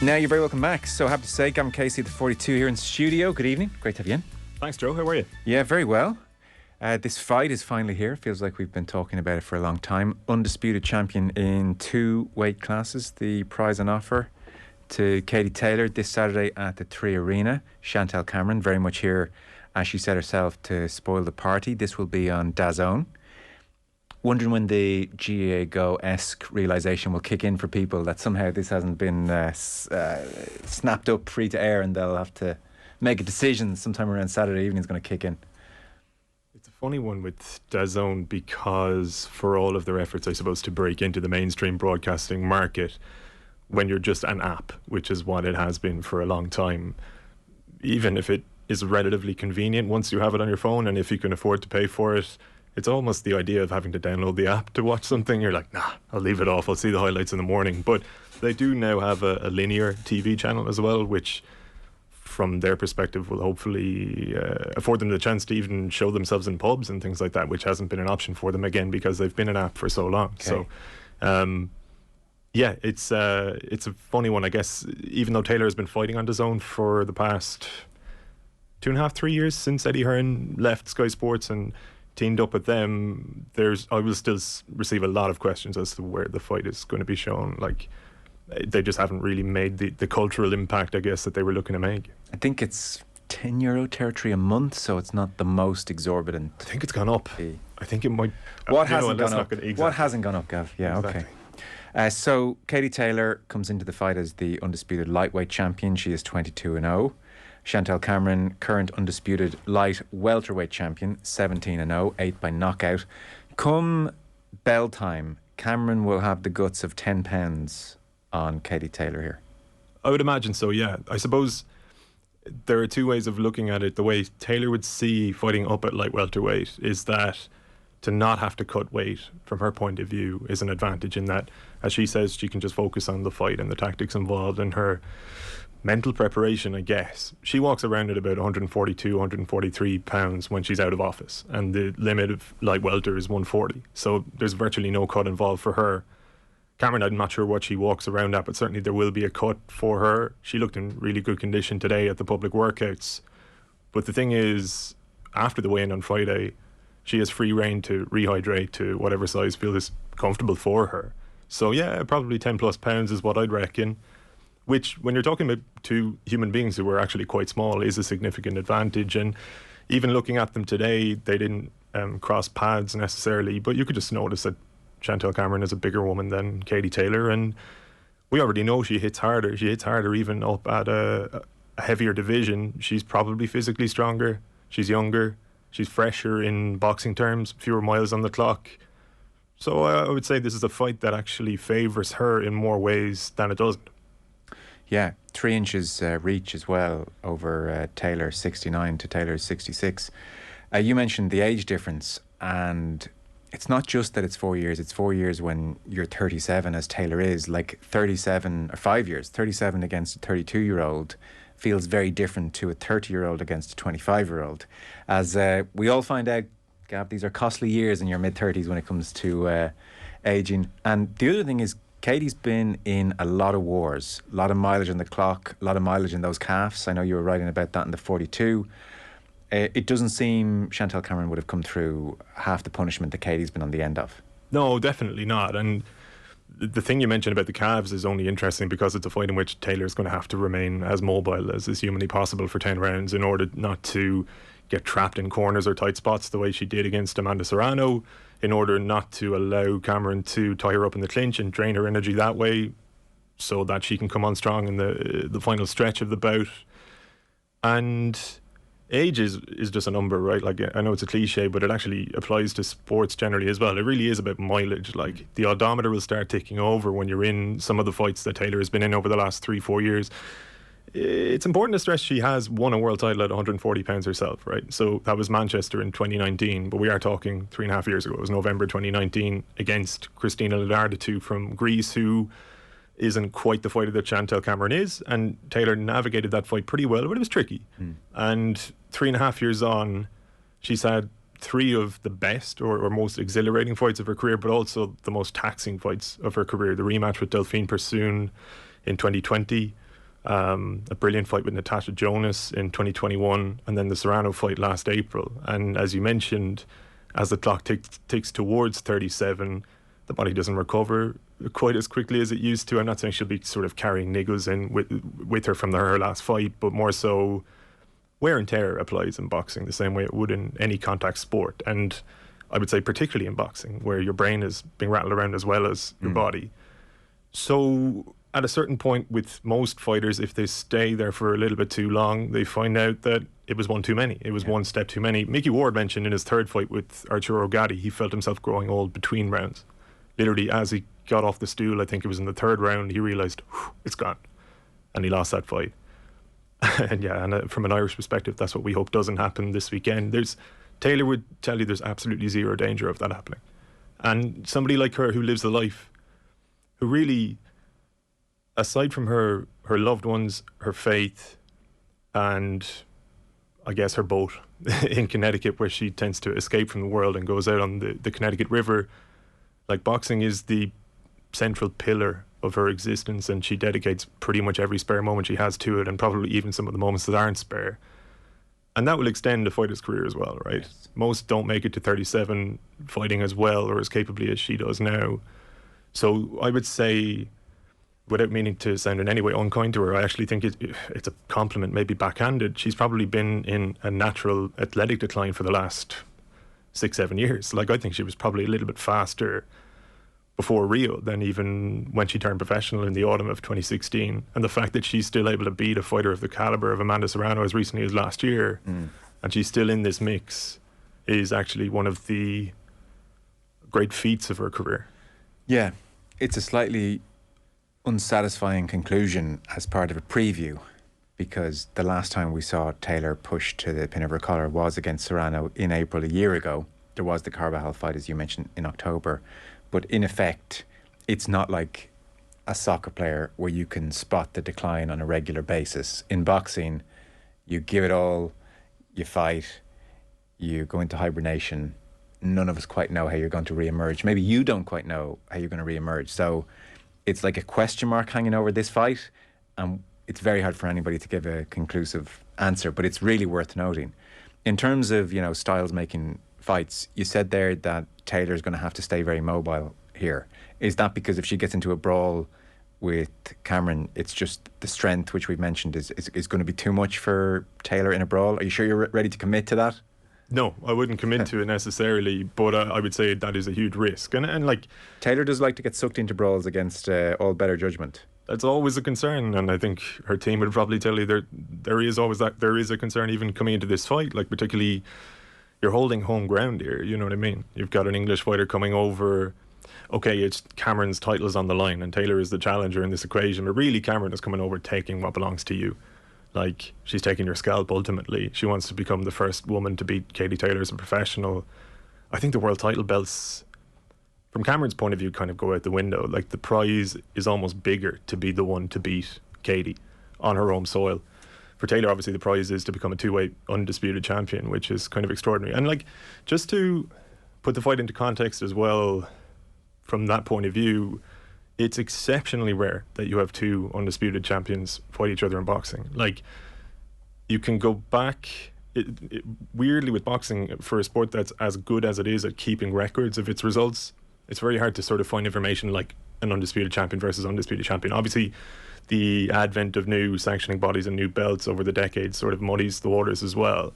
Now you're very welcome back. So happy to say, Gavan Casey, the 42 here in studio. Good evening. Great to have you in. Thanks, Joe. How are you? Yeah, very well. This fight is finally here. Feels like we've been talking about it for a long time. Undisputed champion in 2 weight classes. The prize on offer to Katie Taylor this Saturday at the 3 Arena. Chantelle Cameron, very much here, as she said herself, to spoil the party. This will be on DAZN. Wondering when the GAA Go-esque realisation will kick in for people that somehow this hasn't been snapped up free to air and they'll have to make a decision sometime around Saturday evening is going to kick in. It's a funny one with DAZN because for all of their efforts, I suppose, to break into the mainstream broadcasting market, when you're just an app, which is what it has been for a long time, even if it is relatively convenient once you have it on your phone and if you can afford to pay for it, it's almost the idea of having to download the app to watch something. You're like, nah, I'll leave it off. I'll see the highlights in the morning. But they do now have a linear TV channel as well, which from their perspective will hopefully afford them the chance to even show themselves in pubs and things like that, which hasn't been an option for them, again, because they've been an app for so long. Okay. So, yeah, it's a funny one, I guess. Even though Taylor has been fighting on DAZN for the past 2.5, 3 years since Eddie Hearn left Sky Sports and teamed up with them, I will still receive a lot of questions as to where the fight is going to be shown. Like, they just haven't really made the cultural impact, I guess, that they were looking to make. I think it's €10 territory a month, so it's not the most exorbitant. I think it's gone up. I think it might. What hasn't gone up? What hasn't gone up, Gav? Yeah, exactly. Okay. So Katie Taylor comes into the fight as the undisputed lightweight champion. She is 22-0. Chantelle Cameron, current undisputed light welterweight champion, 17-0, 8 by knockout. Come bell time, Cameron will have the guts of 10 pounds on Katie Taylor here. I would imagine so, yeah. I suppose there are 2 ways of looking at it. The way Taylor would see fighting up at light welterweight is that to not have to cut weight, from her point of view, is an advantage in that, as she says, she can just focus on the fight and the tactics involved and her mental preparation, I guess. She walks around at about 142, 143 pounds when she's out of office, and the limit of light welter is 140. So there's virtually no cut involved for her. Cameron, I'm not sure what she walks around at, but certainly there will be a cut for her. She looked in really good condition today at the public workouts. But the thing is, after the weigh-in on Friday, she has free rein to rehydrate to whatever size feels comfortable for her. So yeah, probably 10 plus pounds is what I'd reckon, which, when you're talking about 2 human beings who are actually quite small, is a significant advantage. And even looking at them today, they didn't cross paths necessarily, but you could just notice that Chantelle Cameron is a bigger woman than Katie Taylor, and we already know she hits harder. She hits harder even up at a heavier division. She's probably physically stronger. She's younger. She's fresher in boxing terms, fewer miles on the clock. So I would say this is a fight that actually favours her in more ways than it doesn't. Yeah, 3 inches reach as well over Taylor 69 to Taylor 66. You mentioned the age difference, and it's not just that it's 4 years. It's 4 years when you're 37, as Taylor is. Like 37 or 5 years, 37 against a 32-year-old feels very different to a 30-year-old against a 25-year-old. As we all find out, Gav, these are costly years in your mid-30s when it comes to ageing. And the other thing is, Katie's been in a lot of wars, a lot of mileage on the clock, a lot of mileage in those calves. I know you were writing about that in the 42. It doesn't seem Chantelle Cameron would have come through half the punishment that Katie's been on the end of. No, definitely not. And the thing you mentioned about the calves is only interesting because it's a fight in which Taylor's going to have to remain as mobile as is humanly possible for 10 rounds in order not to get trapped in corners or tight spots the way she did against Amanda Serrano, in order not to allow Cameron to tie her up in the clinch and drain her energy that way so that she can come on strong in the final stretch of the bout. And age is just a number, right? Like, I know it's a cliche, but it actually applies to sports generally as well. It really is about mileage. Like, the odometer will start ticking over when you're in some of the fights that Taylor has been in over the last 3-4 years. It's important to stress she has won a world title at 140 pounds herself, right? So that was Manchester in 2019, but we are talking 3.5 years ago. It was November 2019 against Christina Lidarditu from Greece, who isn't quite the fighter that Chantelle Cameron is, and Taylor navigated that fight pretty well, but it was tricky. And 3.5 years on, she's had 3 of the best or most exhilarating fights of her career, but also the most taxing fights of her career. The rematch with Delphine Persoon in 2020, a brilliant fight with Natasha Jonas in 2021, and then the Serrano fight last April. And as you mentioned, as the clock ticks towards 37, the body doesn't recover quite as quickly as it used to. I'm not saying she'll be sort of carrying niggles in with her from her last fight, but more so wear and tear applies in boxing the same way it would in any contact sport. And I would say particularly in boxing, where your brain is being rattled around as well as your body. So at a certain point with most fighters, if they stay there for a little bit too long, they find out that it was one too many. It was one step too many. Mickey Ward mentioned in his third fight with Arturo Gatti, he felt himself growing old between rounds. Literally, as he got off the stool, I think it was in the third round, he realised, it's gone. And he lost that fight. And from an Irish perspective, that's what we hope doesn't happen this weekend. Taylor would tell you there's absolutely zero danger of that happening. And somebody like her who lives the life, who really, aside from her loved ones, her faith, and I guess her boat in Connecticut, where she tends to escape from the world and goes out on the Connecticut River, like boxing is the central pillar of her existence, and she dedicates pretty much every spare moment she has to it, and probably even some of the moments that aren't spare. And that will extend a fighter's career as well, right? Yes. Most don't make it to 37 fighting as well or as capably as she does now. So I would say, without meaning to sound in any way unkind to her, I actually think it's a compliment, maybe backhanded. She's probably been in a natural athletic decline for the last 6-7 years. Like, I think she was probably a little bit faster before Rio than even when she turned professional in the autumn of 2016. And the fact that she's still able to beat a fighter of the caliber of Amanda Serrano as recently as last year, and she's still in this mix, is actually one of the great feats of her career. Yeah, it's a slightly unsatisfying conclusion as part of a preview, because the last time we saw Taylor push to the pin of her collar was against Serrano in April a year ago. There was the Carvajal fight, as you mentioned, in October. But in effect, it's not like a soccer player where you can spot the decline on a regular basis. In boxing, you give it all, you fight, you go into hibernation. None of us quite know how you're going to re-emerge. Maybe you don't quite know how you're going to re-emerge. So it's like a question mark hanging over this fight, and it's very hard for anybody to give a conclusive answer, but it's really worth noting. In terms of, styles making fights, you said there that Taylor's going to have to stay very mobile here. Is that because if she gets into a brawl with Cameron, it's just the strength, which we've mentioned, is going to be too much for Taylor in a brawl? Are you sure you're ready to commit to that? No, I wouldn't commit to it necessarily, but I would say that is a huge risk. And like, Taylor does like to get sucked into brawls against all better judgment. That's always a concern, and I think her team would probably tell you there is always there is a concern even coming into this fight, like particularly you're holding home ground here, you know what I mean? You've got an English fighter coming over. Okay, it's Cameron's title's on the line and Taylor is the challenger in this equation, but really Cameron is coming over taking what belongs to you. Like, she's taking your scalp ultimately. She wants to become the first woman to beat Katie Taylor as a professional. I think the world title belts, from Cameron's point of view, kind of go out the window. Like, the prize is almost bigger to be the one to beat Katie on her home soil. For Taylor, obviously, the prize is to become a two-way undisputed champion, which is kind of extraordinary. And, like, just to put the fight into context as well, from that point of view, it's exceptionally rare that you have two undisputed champions fight each other in boxing. Like, you can go back, weirdly with boxing, for a sport that's as good as it is at keeping records of its results, it's very hard to sort of find information like an undisputed champion versus undisputed champion. Obviously, the advent of new sanctioning bodies and new belts over the decades sort of muddies the waters as well.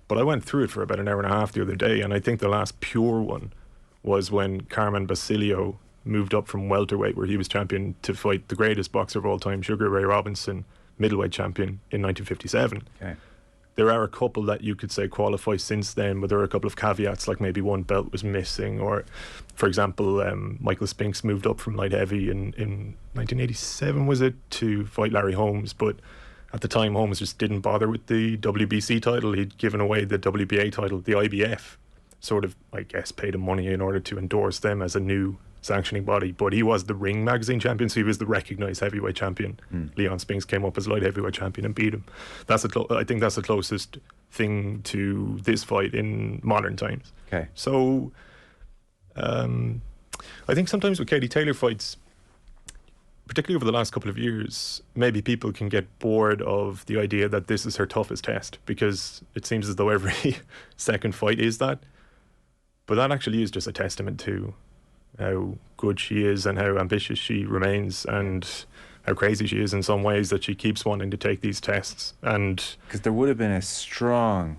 But I went through it for about an hour and a half the other day, and I think the last pure one was when Carmen Basilio moved up from welterweight, where he was champion, to fight the greatest boxer of all time, Sugar Ray Robinson, middleweight champion, in 1957. Okay. There are a couple that you could say qualify since then, but there are a couple of caveats, like maybe one belt was missing, or, for example, Michael Spinks moved up from light heavy in 1987, was it, to fight Larry Holmes, but at the time Holmes just didn't bother with the WBC title. He'd given away the WBA title. The IBF sort of, I guess, paid him money in order to endorse them as a new sanctioning body, but he was the Ring magazine champion, so he was the recognised heavyweight champion. Leon Spinks came up as light heavyweight champion and beat him. I think that's the closest thing to this fight in modern times. Okay. So I think sometimes with Katie Taylor fights, particularly over the last couple of years, maybe people can get bored of the idea that this is her toughest test, because it seems as though every second fight is that. But that actually is just a testament to how good she is and how ambitious she remains, and how crazy she is in some ways that she keeps wanting to take these tests. And because there would have been a strong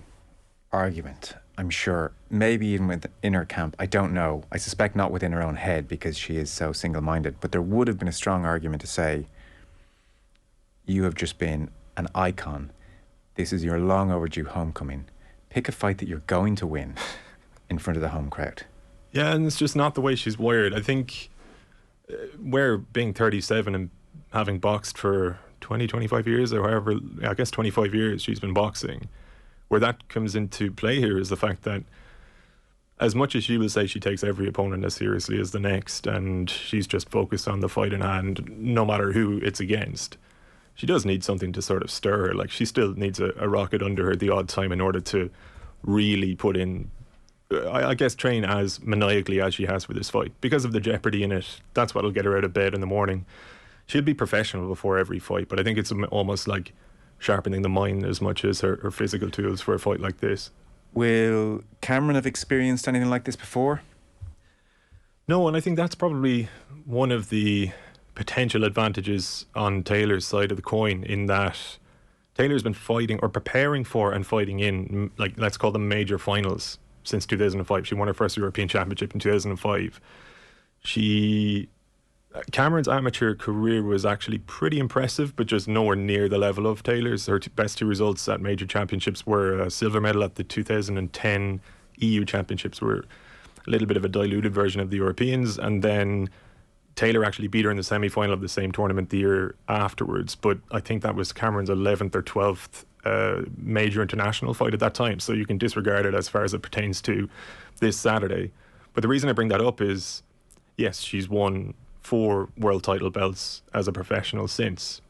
argument, I'm sure, maybe even within her camp, I don't know, I suspect not within her own head because she is so single-minded, but there would have been a strong argument to say, you have just been an icon, this is your long overdue homecoming, pick a fight that you're going to win in front of the home crowd. yeah, and it's just not the way she's wired. I think where being 37 and having boxed for 20, 25 years, or however, I guess 25 years she's been boxing, where that comes into play here is the fact that as much as she will say she takes every opponent as seriously as the next, and she's just focused on the fight in hand, no matter who it's against, she does need something to sort of stir her. Like, she still needs a rocket under her the odd time in order to really put in, I guess, train as maniacally as she has for this fight. Because of the jeopardy in it, that's what'll get her out of bed in the morning. She'll be professional before every fight, but I think it's almost like sharpening the mind as much as her physical tools for a fight like this. Will Cameron have experienced anything like this before? No, and I think that's probably one of the potential advantages on Taylor's side of the coin, in that Taylor's been fighting or preparing for and fighting in, like, let's call them major finals since 2005. She won her first European Championship in 2005. Cameron's amateur career was actually pretty impressive, but just nowhere near the level of Taylor's. Her best two results at major championships were a silver medal at the 2010 EU Championships, were a little bit of a diluted version of the Europeans, and then Taylor actually beat her in the semi-final of the same tournament the year afterwards. But I think that was Cameron's 11th or 12th major international fight at that time, so you can disregard it as far as it pertains to this Saturday. But the reason I bring that up is, yes, she's won 4 world title belts as a professional since.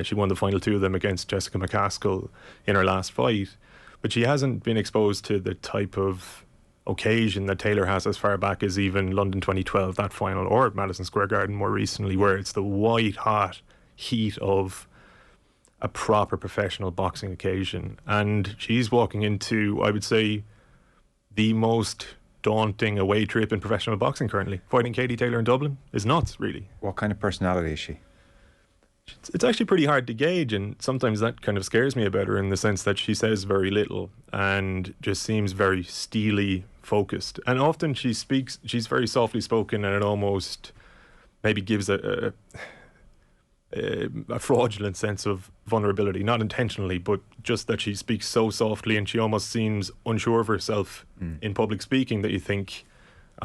She won the final 2 of them against Jessica McCaskill in her last fight, but she hasn't been exposed to the type of occasion that Taylor has as far back as even London 2012, that final, or at Madison Square Garden more recently, where it's the white hot heat of a proper professional boxing occasion. And she's walking into, I would say, the most daunting away trip in professional boxing currently. Fighting Katie Taylor in Dublin is nuts, really. What kind of personality is she? It's actually pretty hard to gauge, and sometimes that kind of scares me about her, in the sense that she says very little and just seems very steely focused. And often she's very softly spoken, and it almost maybe gives a fraudulent sense of vulnerability, not intentionally, but just that she speaks so softly, and she almost seems unsure of herself in public speaking, that you think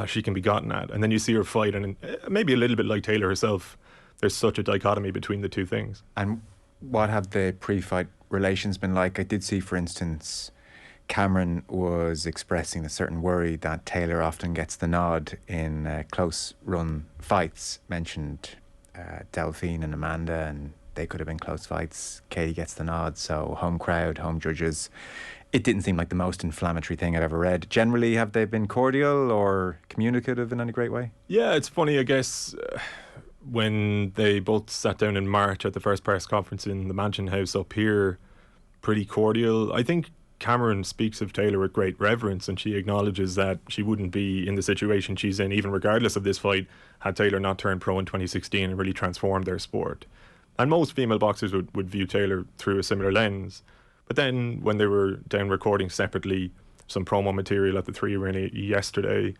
she can be gotten at. And then you see her fight, and maybe a little bit like Taylor herself, there's such a dichotomy between the two things. And what have the pre-fight relations been like? I did see, for instance, Cameron was expressing a certain worry that Taylor often gets the nod in close-run fights. Mentioned Delphine and Amanda, and they could have been close fights. Katie gets the nod, so home crowd, home judges. It didn't seem like the most inflammatory thing I'd ever read. Generally, have they been cordial or communicative in any great way? Yeah, it's funny, I guess, when they both sat down in March at the first press conference in the Mansion House up here, pretty cordial. I think Cameron speaks of Taylor with great reverence, and she acknowledges that she wouldn't be in the situation she's in, even regardless of this fight, had Taylor not turned pro in 2016 and really transformed their sport. And most female boxers would view Taylor through a similar lens. But then when they were down recording separately some promo material at the 3 Arena yesterday,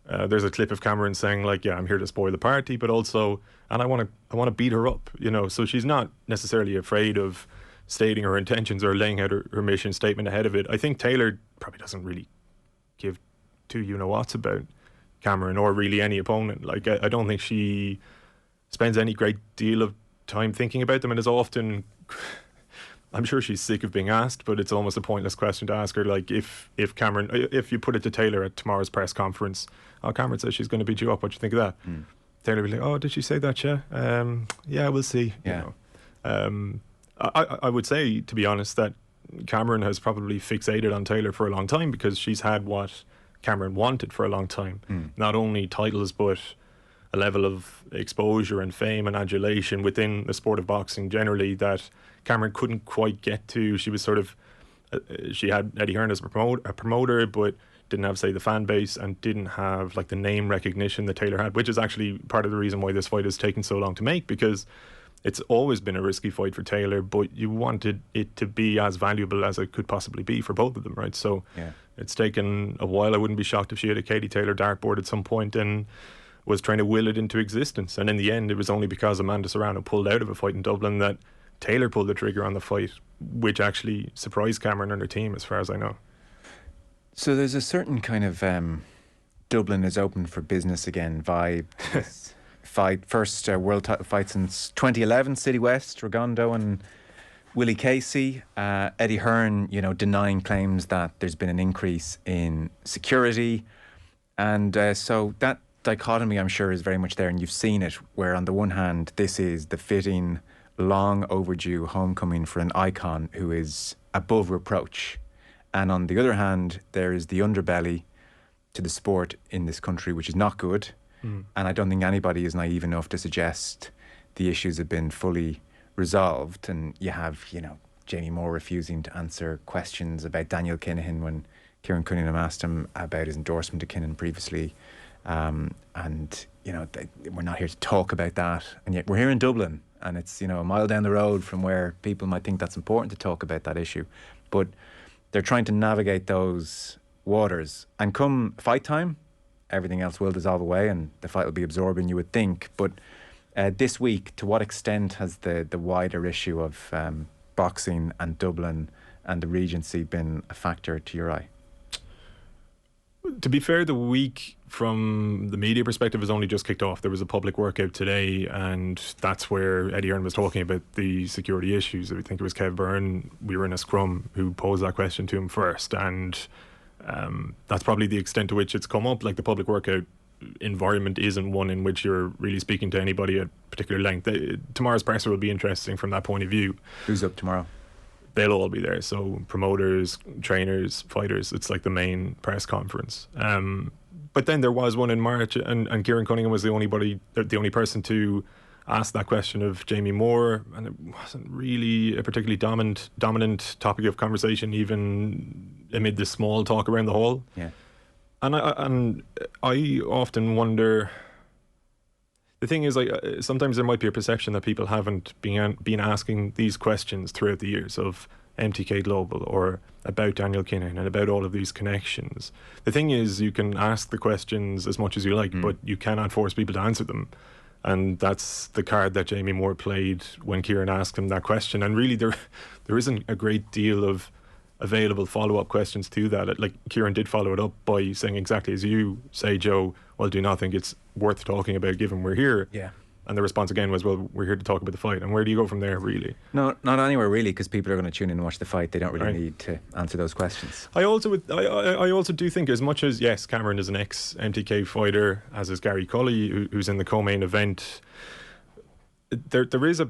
there's a clip of Cameron saying, like, yeah, I'm here to spoil the party, but also, and I want to beat her up, you know. So she's not necessarily afraid of stating her intentions or laying out her mission statement ahead of it. I think Taylor probably doesn't really give two you-know-whats about Cameron or really any opponent. Like, I don't think she spends any great deal of time thinking about them, and is often, I'm sure she's sick of being asked, but it's almost a pointless question to ask her. Like, if you put it to Taylor at tomorrow's press conference, Cameron says she's going to beat you up, what do you think of that? Taylor would be like, oh, did she say that, yeah? Yeah, we'll see. Yeah. You know. I would say, to be honest, that Cameron has probably fixated on Taylor for a long time, because she's had what Cameron wanted for a long time. Not only titles, but a level of exposure and fame and adulation within the sport of boxing generally that Cameron couldn't quite get to. She was sort of, she had Eddie Hearn as a promoter, but didn't have, say, the fan base, and didn't have like the name recognition that Taylor had, which is actually part of the reason why this fight has taken so long to make, because it's always been a risky fight for Taylor, but you wanted it to be as valuable as it could possibly be for both of them, right? So it's taken a while. I wouldn't be shocked if she had a Katie Taylor dartboard at some point and was trying to will it into existence. And in the end, it was only because Amanda Serrano pulled out of a fight in Dublin that Taylor pulled the trigger on the fight, which actually surprised Cameron and her team, as far as I know. So there's a certain kind of Dublin is open for business again vibe. Fight, first world title fight since 2011, City West, Rigondo and Willie Casey. Eddie Hearn, denying claims that there's been an increase in security. And so that dichotomy, I'm sure, is very much there, and you've seen it, where on the one hand, this is the fitting, long overdue homecoming for an icon who is above reproach. And on the other hand, there is the underbelly to the sport in this country, which is not good. And I don't think anybody is naive enough to suggest the issues have been fully resolved. And you have, Jamie Moore refusing to answer questions about Daniel Kinahan when Kieran Cunningham asked him about his endorsement to Kinahan previously. And, we're not here to talk about that. And yet we're here in Dublin, and it's, a mile down the road from where people might think that's important to talk about that issue. But they're trying to navigate those waters. And come fight time, everything else will dissolve away and the fight will be absorbing, you would think. But this week, to what extent has the wider issue of boxing and Dublin and the Regency been a factor to your eye? To be fair, the week from the media perspective has only just kicked off. There was a public workout today, and that's where Eddie Hearn was talking about the security issues. I think it was Kev Byrne, we were in a scrum, who posed that question to him first, and that's probably the extent to which it's come up. Like, the public workout environment isn't one in which you're really speaking to anybody at particular length. Tomorrow's presser will be interesting from that point of view. Who's up tomorrow? They'll all be there. So promoters, trainers, fighters. It's like the main press conference. But then there was one in March, and Kieran Cunningham was the only person to ask that question of Jamie Moore, and it wasn't really a particularly dominant topic of conversation, even amid the small talk around the hall. Yeah. And I often wonder. The thing is, sometimes there might be a perception that people haven't been asking these questions throughout the years of MTK Global or about Daniel Kinahan and about all of these connections. The thing is, you can ask the questions as much as you like, but you cannot force people to answer them. And that's the card that Jamie Moore played when Kieran asked him that question. And really, there isn't a great deal of available follow-up questions to that. Like, Kieran did follow it up by saying exactly as you say, Joe, well, do you not think it's worth talking about given we're here? Yeah. And the response again was, well, we're here to talk about the fight. And where do you go from there, really? No, not anywhere really, because people are going to tune in and watch the fight. They don't really need to answer those questions. I also do think, as much as, yes, Cameron is an ex-MTK fighter, as is Gary Cully, who's in the co-main event, there is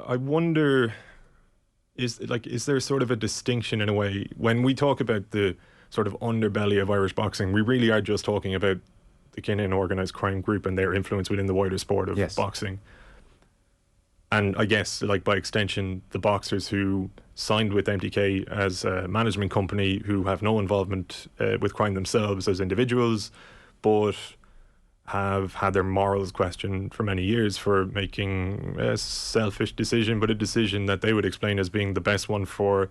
I wonder, is there sort of a distinction in a way when we talk about the sort of underbelly of Irish boxing? We really are just talking about the Kinahan organised crime group and their influence within the wider sport of boxing. And I guess, like, by extension, the boxers who signed with MTK as a management company, who have no involvement with crime themselves as individuals, but have had their morals questioned for many years for making a selfish decision, but a decision that they would explain as being the best one for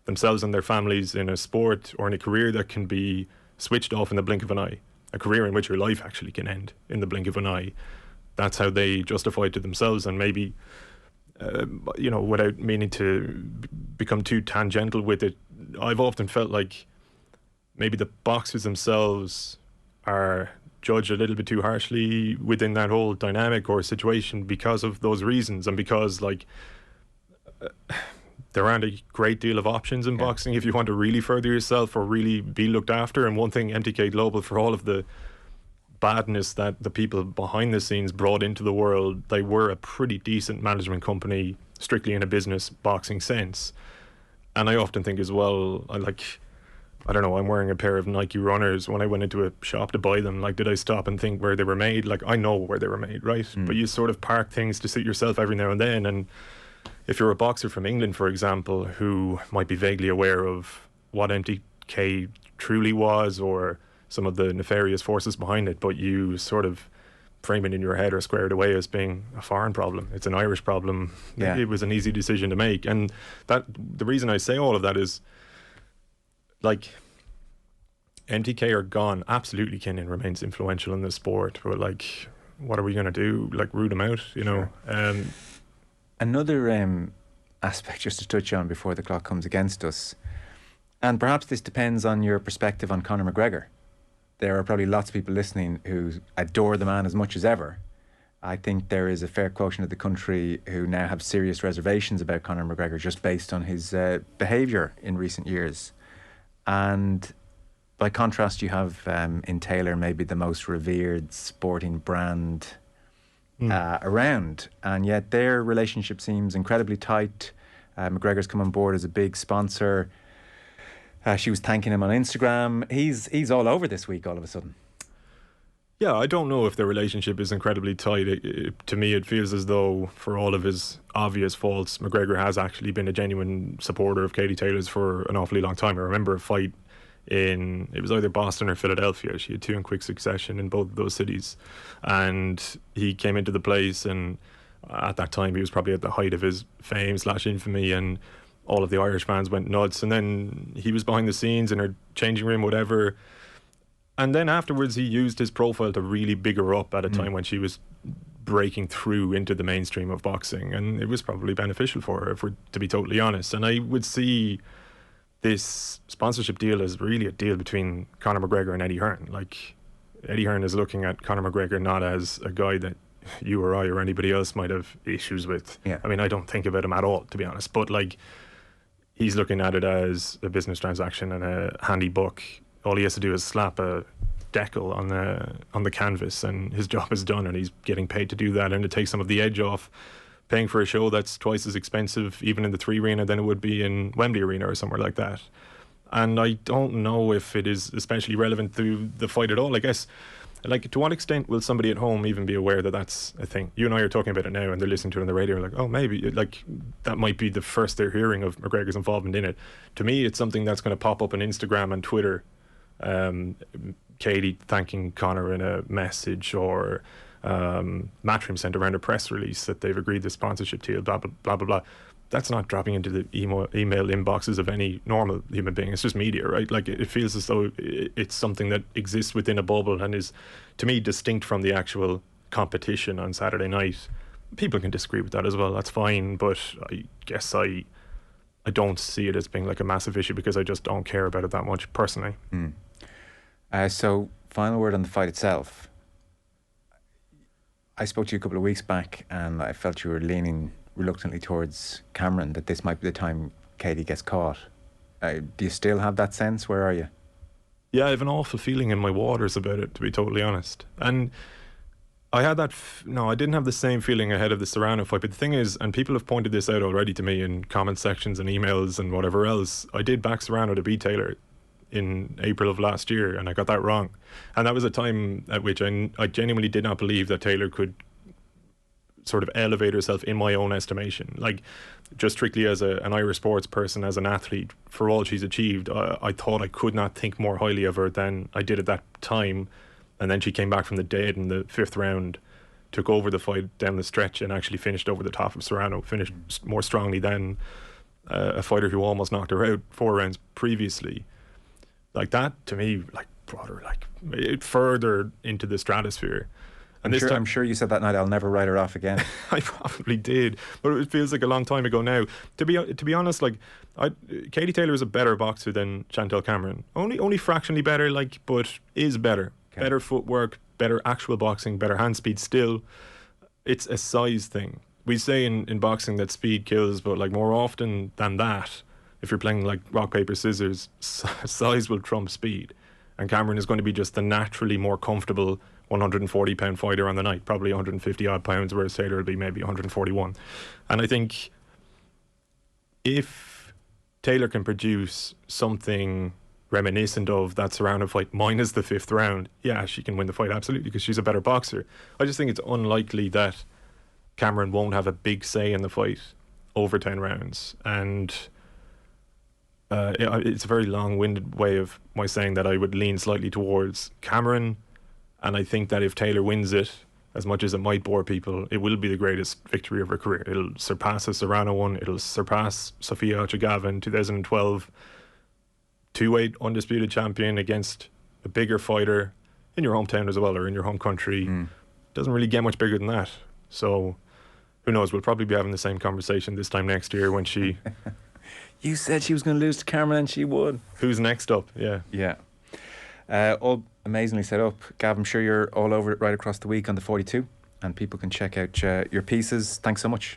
themselves and their families in a sport or in a career that can be switched off in the blink of an eye. A career in which your life actually can end in the blink of an eye. That's how they justify it to themselves. And maybe, without meaning to become too tangential with it, I've often felt like maybe the boxers themselves are judged a little bit too harshly within that whole dynamic or situation because of those reasons, and because, there aren't a great deal of options in boxing if you want to really further yourself or really be looked after. And one thing MTK Global, for all of the badness that the people behind the scenes brought into the world, they were a pretty decent management company, strictly in a business boxing sense. And I often think as well, I don't know, I'm wearing a pair of Nike runners. When I went into a shop to buy them, like, did I stop and think where they were made? Like, I know where they were made, right? But you sort of park things to suit yourself every now and then. And if you're a boxer from England, for example, who might be vaguely aware of what MTK truly was or some of the nefarious forces behind it, but you sort of frame it in your head or square it away as being a foreign problem, it's an Irish problem. Yeah. It was an easy decision to make. And that the reason I say all of that is, like, MTK are gone. Absolutely, Kinnan remains influential in the sport, but, like, what are we going to do? Like, root him out, you know? Another aspect just to touch on before the clock comes against us, and perhaps this depends on your perspective on Conor McGregor. There are probably lots of people listening who adore the man as much as ever. I think there is a fair quotient of the country who now have serious reservations about Conor McGregor just based on his behaviour in recent years. And by contrast, you have in Taylor maybe the most revered sporting brand around, and yet their relationship seems incredibly tight. McGregor's come on board as a big sponsor. She was thanking him on Instagram. He's all over this week all of a sudden. Yeah, I don't know if their relationship is incredibly tight. To me, it feels as though, for all of his obvious faults, McGregor has actually been a genuine supporter of Katie Taylor's for an awfully long time. I remember a fight it was either Boston or Philadelphia. She had two in quick succession in both of those cities. And he came into the place, and at that time he was probably at the height of his fame/infamy, and all of the Irish fans went nuts. And then he was behind the scenes in her changing room, whatever. And then afterwards he used his profile to really big her up at a time when she was breaking through into the mainstream of boxing. And it was probably beneficial for her, to be totally honest. And I would see this sponsorship deal as really a deal between Conor McGregor and Eddie Hearn. Like, Eddie Hearn is looking at Conor McGregor not as a guy that you or I or anybody else might have issues with. Yeah. I mean, I don't think about him at all, to be honest. But, like, he's looking at it as a business transaction and a handy buck. All he has to do is slap a decal on the canvas, and his job is done, and he's getting paid to do that, and it takes some of the edge off paying for a show that's twice as expensive, even in the 3 Arena, than it would be in Wembley Arena or somewhere like that. And I don't know if it is especially relevant to the fight at all. I guess, like, to what extent will somebody at home even be aware that that's a thing? You and I are talking about it now, and they're listening to it on the radio, and like, oh, maybe, like, that might be the first they're hearing of McGregor's involvement in it. To me, it's something that's going to pop up on Instagram and Twitter. Katie thanking Conor in a message, or Matchroom sent around a press release that they've agreed the sponsorship deal, blah, blah, blah, blah, blah. That's not dropping into the email inboxes of any normal human being. It's just media, right? Like, it feels as though it's something that exists within a bubble and is, to me, distinct from the actual competition on Saturday night. People can disagree with that as well, that's fine, but I guess I don't see it as being like a massive issue, because I just don't care about it that much personally. So, final word on the fight itself. I spoke to you a couple of weeks back, and I felt you were leaning reluctantly towards Cameron, that this might be the time Katie gets caught. Do you still have that sense? Where are you? Yeah, I have an awful feeling in my waters about it, to be totally honest. And I had that... No, I didn't have the same feeling ahead of the Serrano fight. But the thing is, and people have pointed this out already to me in comment sections and emails and whatever else, I did back Serrano to beat Taylor in April of last year, and I got that wrong. And that was a time at which I genuinely did not believe that Taylor could sort of elevate herself in my own estimation. Like, just strictly as an Irish sports person, as an athlete, for all she's achieved, I thought I could not think more highly of her than I did at that time. And then she came back from the dead in the 5th round, took over the fight down the stretch, and actually finished over the top of Serrano, finished more strongly than a fighter who almost knocked her out 4 rounds previously. Like, that, to me, like, brought her, like, it further into the stratosphere. And I'm sure you said that night, I'll never write her off again. I probably did, but it feels like a long time ago now. To be honest, like, Katie Taylor is a better boxer than Chantelle Cameron. Only fractionally better, like, but is better. Okay. Better footwork, better actual boxing, better hand speed. Still, it's a size thing. We say in boxing that speed kills, but, like, more often than that, if you're playing like rock, paper, scissors, size will trump speed. And Cameron is going to be just the naturally more comfortable 140-pound fighter on the night, probably 150-odd pounds, whereas Taylor will be maybe 141. And I think if Taylor can produce something reminiscent of that surrounded fight minus the 5th round, yeah, she can win the fight absolutely because she's a better boxer. I just think it's unlikely that Cameron won't have a big say in the fight over 10 rounds. And it's a very long-winded way of my saying that I would lean slightly towards Cameron, and I think that if Taylor wins it, as much as it might bore people, it will be the greatest victory of her career. It'll surpass the Serrano one. It'll surpass Sofia Ochagawa 2012 2-weight undisputed champion against a bigger fighter in your hometown as well, or in your home country. Doesn't really get much bigger than that. So who knows? We'll probably be having the same conversation this time next year when she... You said she was going to lose to Cameron and she won. Who's next up? Yeah. Yeah. All amazingly set up. Gav, I'm sure you're all over it right across the week on the 42, and people can check out your pieces. Thanks so much.